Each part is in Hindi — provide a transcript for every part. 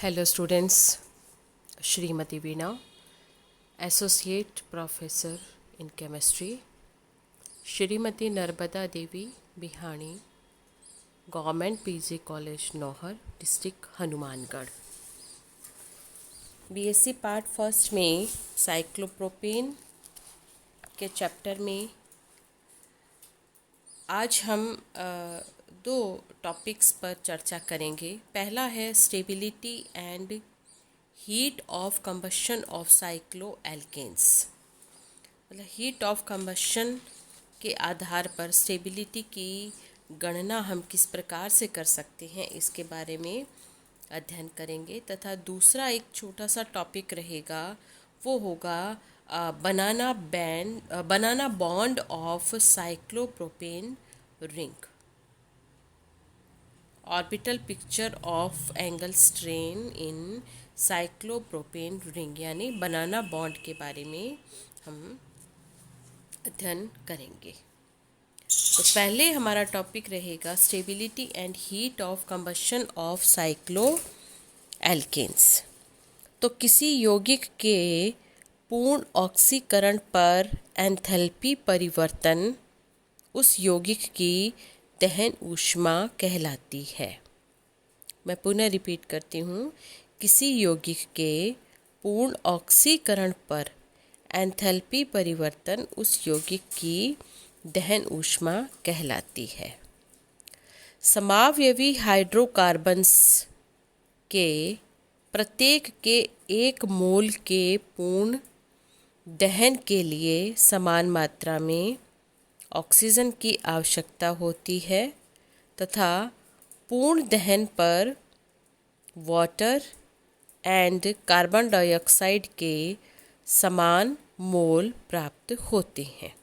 Hello students, Shrimati Veena, Associate Professor in Chemistry, Shrimati Narbada Devi Bihani, Government PG College Nohar, District Hanumangarh. BSc part first में साइक्लोप्रोपेन के चैप्टर में आज हम दो टॉपिक्स पर चर्चा करेंगे। पहला है stability and heat of combustion of cycloalkanes. मतलब हीट ऑफ कंबशन के आधार पर स्टेबिलिटी की गणना हम किस प्रकार से कर सकते हैं, इसके बारे में अध्ययन करेंगे। तथा दूसरा एक छोटा सा टॉपिक रहेगा, वो होगा banana bond of cyclopropane ring, orbital picture of angle strain in cyclopropane ring, यानी बनाना बॉन्ड के बारे में हम अध्ययन करेंगे। तो पहले हमारा टॉपिक रहेगा stability and heat of combustion of cycloalkanes. तो किसी यौगिक के पूर्ण ऑक्सीकरण पर एंथैल्पी परिवर्तन उस यौगिक की दहन ऊष्मा कहलाती है। मैं पुनः रिपीट करती हूँ, किसी यौगिक के पूर्ण ऑक्सीकरण पर एंथैल्पी परिवर्तन उस यौगिक की दहन ऊष्मा कहलाती है। समावयवी हाइड्रोकार्बन्स के प्रत्येक के एक मोल के पूर्ण दहन के लिए समान मात्रा में ऑक्सीजन की आवश्यकता होती है तथा पूर्ण दहन पर वाटर एंड कार्बन डाइऑक्साइड के समान मोल प्राप्त होते हैं।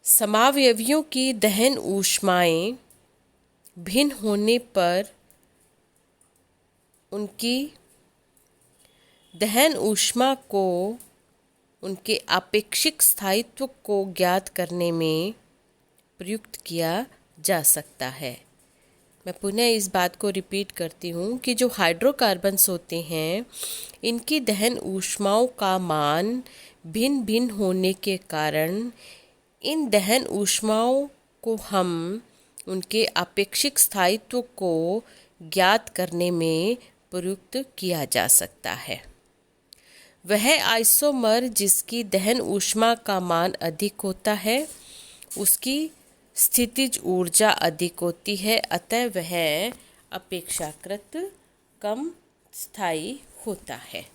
समावयवियों की दहन ऊष्माएं भिन्न होने पर उनकी दहन ऊष्मा को उनके आपेक्षिक स्थायित्व को ज्ञात करने में प्रयुक्त किया जा सकता है। मैं पुनः इस बात को रिपीट करती हूँ कि जो हाइड्रोकार्बन्स होते हैं, इनकी दहन ऊष्माओं का मान भिन्न भिन्न होने के कारण इन दहन ऊष्माओं को हम उनके आपेक्षिक स्थायित्व को ज्ञात करने में प्रयुक्त किया जा सकता है। वह आइसोमर जिसकी दहन ऊष्मा का मान अधिक होता है, उसकी स्थितिज ऊर्जा अधिक होती है, अतः वह अपेक्षाकृत कम स्थायी होता है।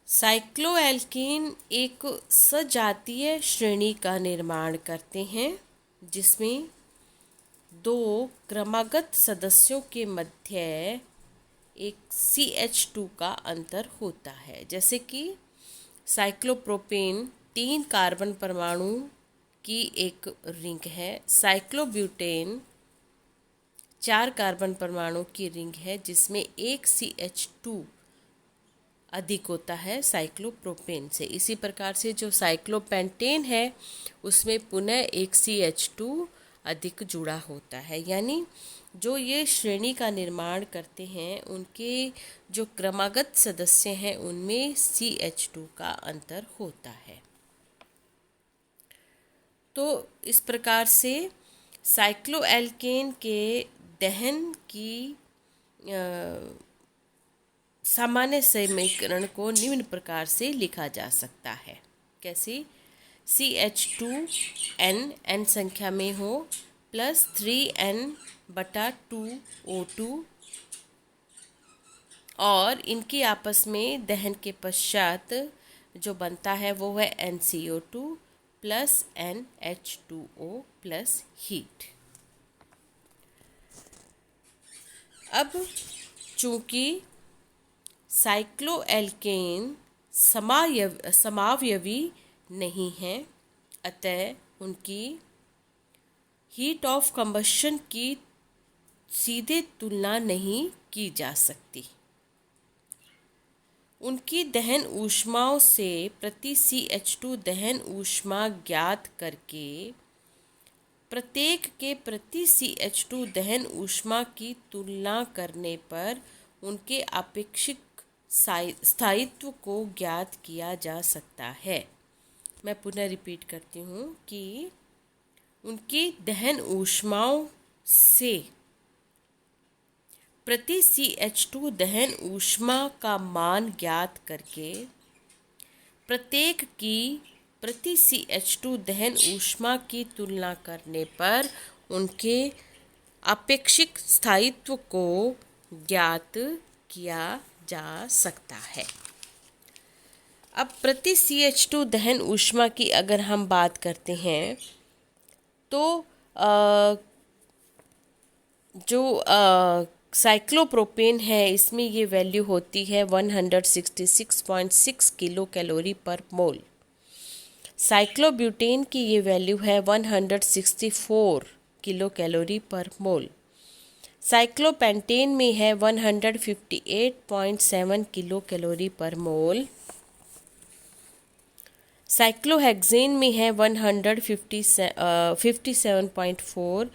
साइक्लोएल्कीन एक सजातीय श्रेणी का निर्माण करते हैं, जिसमें दो क्रमागत सदस्यों के मध्य एक CH2 का अंतर होता है। जैसे कि साइक्लोप्रोपेन 3 कार्बन परमाणु की एक रिंग है, साइक्लोब्यूटेन 4 कार्बन परमाणु की रिंग है, जिसमें एक CH2 अधिक होता है साइक्लोप्रोपेन से। इसी प्रकार से जो साइक्लोपेंटेन है, उसमें पुनः एक CH2 अधिक जुड़ा होता है। यानी जो ये श्रेणी का निर्माण करते हैं, उनके जो क्रमागत सदस्य हैं, उनमें CH2 का अंतर होता है। तो इस प्रकार से साइक्लोएल्केन के दहन की सामान्य समीकरण को निम्न प्रकार से लिखा जा सकता है। कैसे? CH2n n संख्या में हो प्लस 3n/2O2 और इनकी आपस में दहन के पश्चात जो बनता है वो है NCO2 plus NH2O plus heat. अब चूँकि साइक्लोएल्केन समावयवी नहीं है, अतः उनकी हीट ऑफ कंबशन की सीधे तुलना नहीं की जा सकती। उनकी दहन ऊष्माओं से प्रति CH2 दहन ऊष्मा ज्ञात करके प्रत्येक के प्रति CH2 दहन ऊष्मा की तुलना करने पर उनके आपेक्षिक स्थायित्व को ज्ञात किया जा सकता है। मैं पुनः रिपीट करती हूँ कि उनकी दहन ऊष्माओं से प्रति CH2 दहन ऊष्मा का मान ज्ञात करके प्रत्येक की प्रति CH2 दहन ऊष्मा की तुलना करने पर उनके आपेक्षिक स्थायित्व को ज्ञात किया जा सकता है। अब प्रति CH2 दहन ऊष्मा की अगर हम बात करते हैं तो जो साइक्लोप्रोपेन है इसमें ये वैल्यू होती है 166.6 किलो कैलोरी पर मोल। साइक्लोब्यूटेन की ये वैल्यू है 164 किलो कैलोरी पर मोल। साइक्लोपेंटेन में है 158.7 किलो कैलोरी पर मोल। साइक्लोहेक्सेन में है 157.4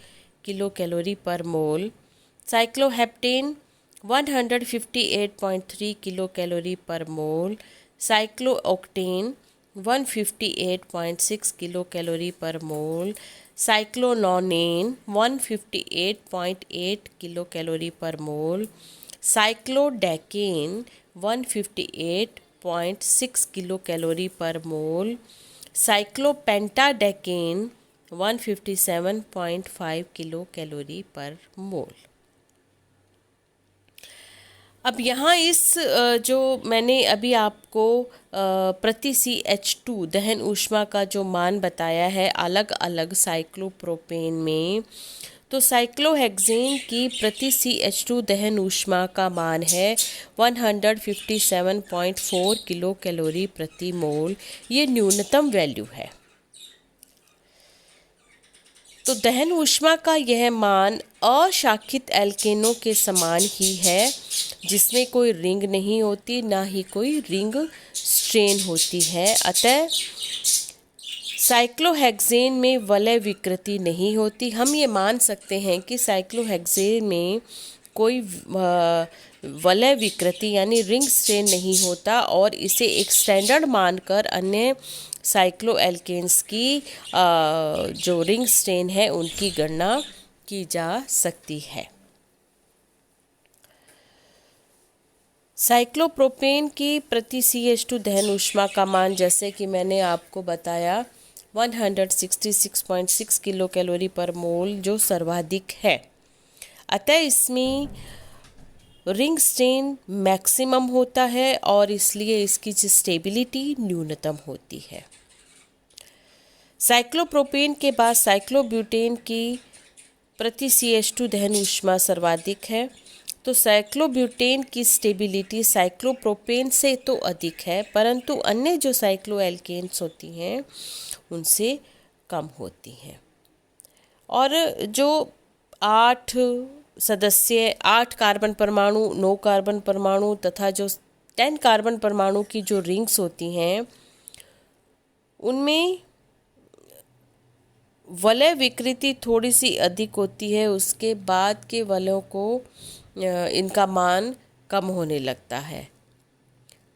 किलो कैलोरी पर मोल। साइक्लोहेप्टेन 158.3 किलो कैलोरी पर मोल। साइक्लोओक्टेन 158.6 किलो कैलोरी पर मोल। साइक्लोनोनेन 158.8 किलो कैलोरी पर मोल। साइक्लोडेकेन 158.6 किलो कैलोरी पर मोल। साइक्लोपेंटाडेकेन 157.5 किलो कैलोरी पर मोल। अब यहाँ इस जो मैंने अभी आपको प्रति CH2 दहन ऊष्मा का जो मान बताया है अलग अलग साइक्लोप्रोपेन में, तो साइक्लोहेक्सेन की प्रति CH2 दहन ऊष्मा का मान है 157.4 किलो कैलोरी प्रति मोल। ये न्यूनतम वैल्यू है। तो दहन ऊष्मा का यह मान अशाखित एल्केनों के समान ही है, जिसमें कोई रिंग नहीं होती, ना ही कोई रिंग स्ट्रेन होती है। अतः साइक्लोहेक्सेन में वलय विकृति नहीं होती। हम ये मान सकते हैं कि साइक्लोहेक्सेन में कोई वलय विकृति यानी रिंग स्ट्रेन नहीं होता और इसे एक स्टैंडर्ड मानकर अन्य साइक्लो एल्केन्स की जो रिंग स्ट्रेन है उनकी गणना की जा सकती है। साइक्लोप्रोपेन की प्रति CH2 दहन ऊष्मा का मान जैसे कि मैंने आपको बताया 166.6 किलो कैलोरी पर मोल जो सर्वाधिक है। अतः इसमें रिंग स्ट्रेन मैक्सिमम होता है और इसलिए इसकी स्टेबिलिटी न्यूनतम होती है। साइक्लोप्रोपेन के बाद साइक्लोब्यूटेन की प्रति CH2 दहन ऊष्मा सर्वाधिक है। तो साइक्लोब्यूटेन की स्टेबिलिटी साइक्लोप्रोपेन से तो अधिक है, परंतु अन्य जो साइक्लो एल्केन्स होती हैं उनसे कम होती हैं। और जो 8 कार्बन परमाणु, 9 कार्बन परमाणु तथा जो 10 कार्बन परमाणु की जो रिंग्स होती हैं उनमें वलय विकृति थोड़ी सी अधिक होती है। उसके बाद के वलयों को इनका मान कम होने लगता है।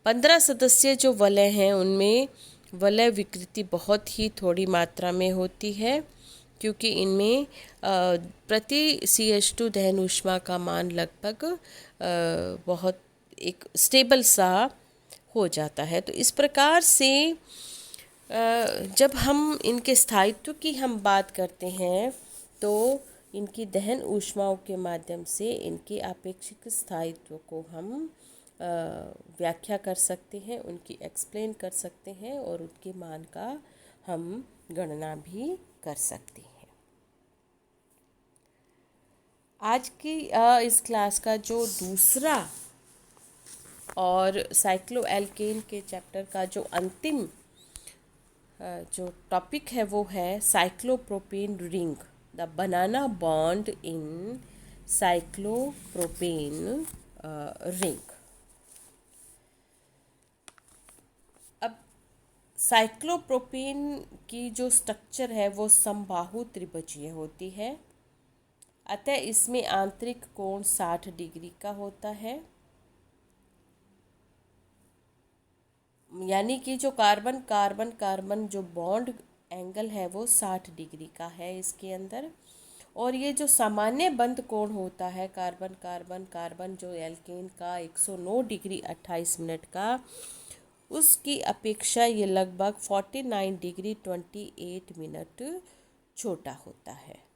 15 सदस्य जो वलय हैं उनमें वलय विकृति बहुत ही थोड़ी मात्रा में होती है, क्योंकि इनमें प्रति CH2 दहन ऊष्मा का मान लगभग बहुत एक स्टेबल सा हो जाता है। तो इस प्रकार से जब हम इनके स्थायित्व की हम बात करते हैं तो इनकी दहन ऊष्माओं के माध्यम से इनके आपेक्षिक स्थायित्व को हम व्याख्या कर सकते हैं, उनकी एक्सप्लेन कर सकते हैं और उनके मान का हम गणना भी कर सकते हैं। आज की इस क्लास का जो दूसरा और साइक्लो एल्केन के चैप्टर का जो अंतिम जो टॉपिक है वो है cyclopropane ring, the banana bond in cyclopropane ring. अब साइक्लोप्रोपेन की जो स्ट्रक्चर है वो समबाहु त्रिभुजीय होती है, अतः इसमें आंतरिक कोण 60 डिग्री का होता है। यानी कि जो कार्बन कार्बन कार्बन जो बॉन्ड एंगल है वो 60 डिग्री का है इसके अंदर। और ये जो सामान्य बंध कोण होता है कार्बन कार्बन कार्बन जो एल्केन का 109 डिग्री 28 मिनट का, उसकी अपेक्षा ये लगभग 49 डिग्री 28 मिनट छोटा होता है।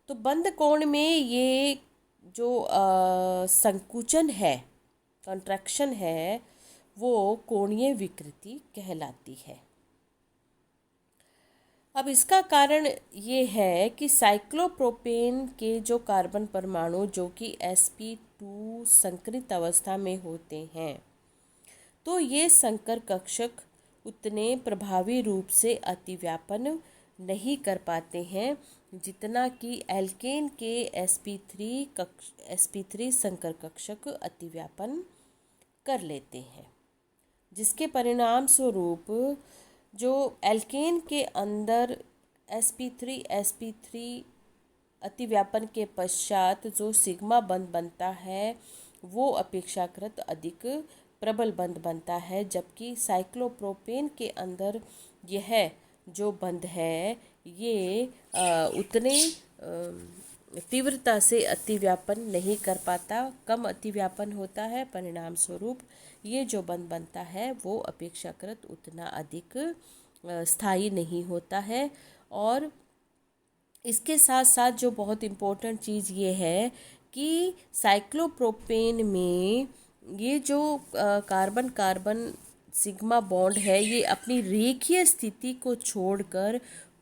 तो बंध कोण में ये जो संकुचन है, कंट्रैक्शन है, वो कोणीय विकृति कहलाती है। अब इसका कारण ये है कि साइक्लोप्रोपेन के जो कार्बन परमाणु जो कि sp2 संकरित अवस्था में होते हैं, तो ये संकर कक्षक उतने प्रभावी रूप से अतिव्यापन नहीं कर पाते हैं जितना कि एल्केन के sp3 संकर कक्षक अतिव्यापन कर लेते हैं, जिसके परिणाम स्वरूप जो एल्केन के अंदर sp3 अतिव्यापन के पश्चात जो सिग्मा बंध बनता है वो अपेक्षाकृत अधिक प्रबल बंध बनता है, जबकि साइक्लोप्रोपेन के अंदर यह जो बंध है ये उतने तीव्रता से अतिव्यापन नहीं कर पाता, कम अतिव्यापन होता है। परिणाम स्वरूप ये जो बंध बनता है वो अपेक्षाकृत उतना अधिक स्थायी नहीं होता है। और इसके साथ साथ जो बहुत इम्पोर्टेंट चीज़ ये है कि साइक्लोप्रोपेन में ये जो कार्बन कार्बन सिग्मा बॉन्ड है ये अपनी रेखीय स्थिति को छोड़कर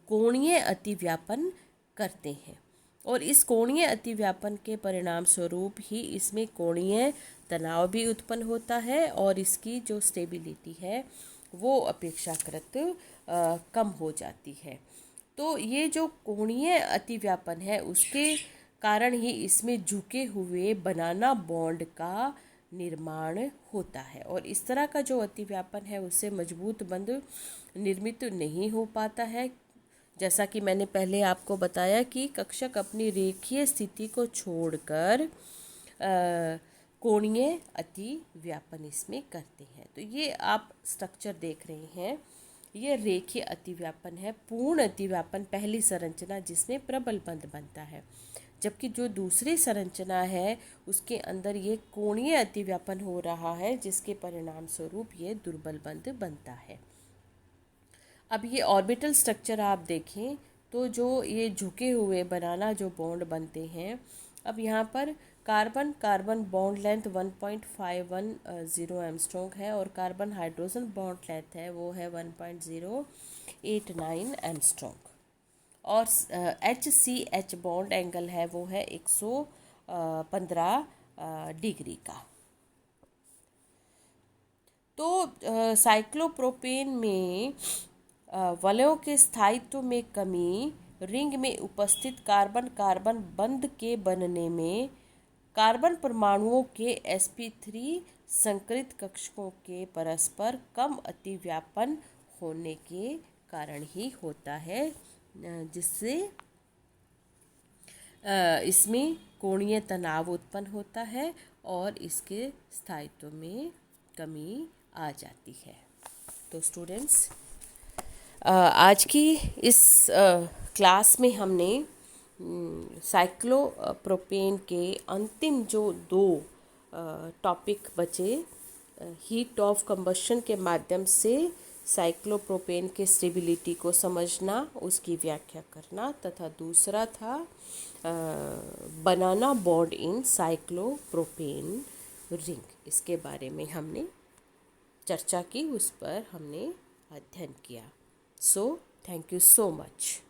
कोणीय अतिव्यापन करते हैं, और इस कोणीय अतिव्यापन के परिणाम स्वरूप ही इसमें कोणीय तनाव भी उत्पन्न होता है और इसकी जो स्टेबिलिटी है वो अपेक्षाकृत कम हो जाती है। तो ये जो कोणीय अतिव्यापन है उसके कारण ही इसमें झुके हुए बनाना बॉन्ड का निर्माण होता है, और इस तरह का जो अतिव्यापन है उससे मजबूत बंध निर्मित नहीं हो पाता है। जैसा कि मैंने पहले आपको बताया कि कक्षक अपनी रेखीय स्थिति को छोड़कर कोणीय अतिव्यापन इसमें करते हैं। तो ये आप स्ट्रक्चर देख रहे हैं, ये रेखीय अतिव्यापन है। पूर्ण अतिव्यापन पहली संरचना जिसमें प्रबल बंध बनता है, जबकि जो दूसरी संरचना है उसके अंदर ये कोणीय अतिव्यापन हो रहा है, जिसके परिणाम स्वरूप ये दुर्बल बंध बनता है। अब ये ऑर्बिटल स्ट्रक्चर आप देखें तो जो ये झुके हुए बनाना जो बॉन्ड बनते हैं, अब यहाँ पर carbon carbon bond length 1.510 Armstrong है और कार्बन हाइड्रोजन बॉन्ड लेंथ है वो है 1.089 एमस्ट्रॉन्ग, और HCH बॉन्ड एंगल है वो है 115 डिग्री का। तो साइक्लोप्रोपेन में वलयों के स्थायित्व में कमी, रिंग में उपस्थित कार्बन कार्बन बंध के बनने में कार्बन परमाणुओं के sp3 संकरित कक्षकों के परस्पर कम अतिव्यापन होने के कारण ही होता है, जिससे इसमें कोणीय तनाव उत्पन्न होता है और इसके स्थायित्व में कमी आ जाती है। तो स्टूडेंट्स, आज की इस क्लास में हमने साइक्लोप्रोपेन के अंतिम जो 2 टॉपिक बचे, हीट ऑफ कंबशन के माध्यम से साइक्लोप्रोपेन के स्टेबिलिटी को समझना, उसकी व्याख्या करना, तथा दूसरा था बनाना बॉन्ड इन साइक्लोप्रोपेन रिंग, इसके बारे में हमने चर्चा की, उस पर हमने अध्ययन किया। So thank you so much.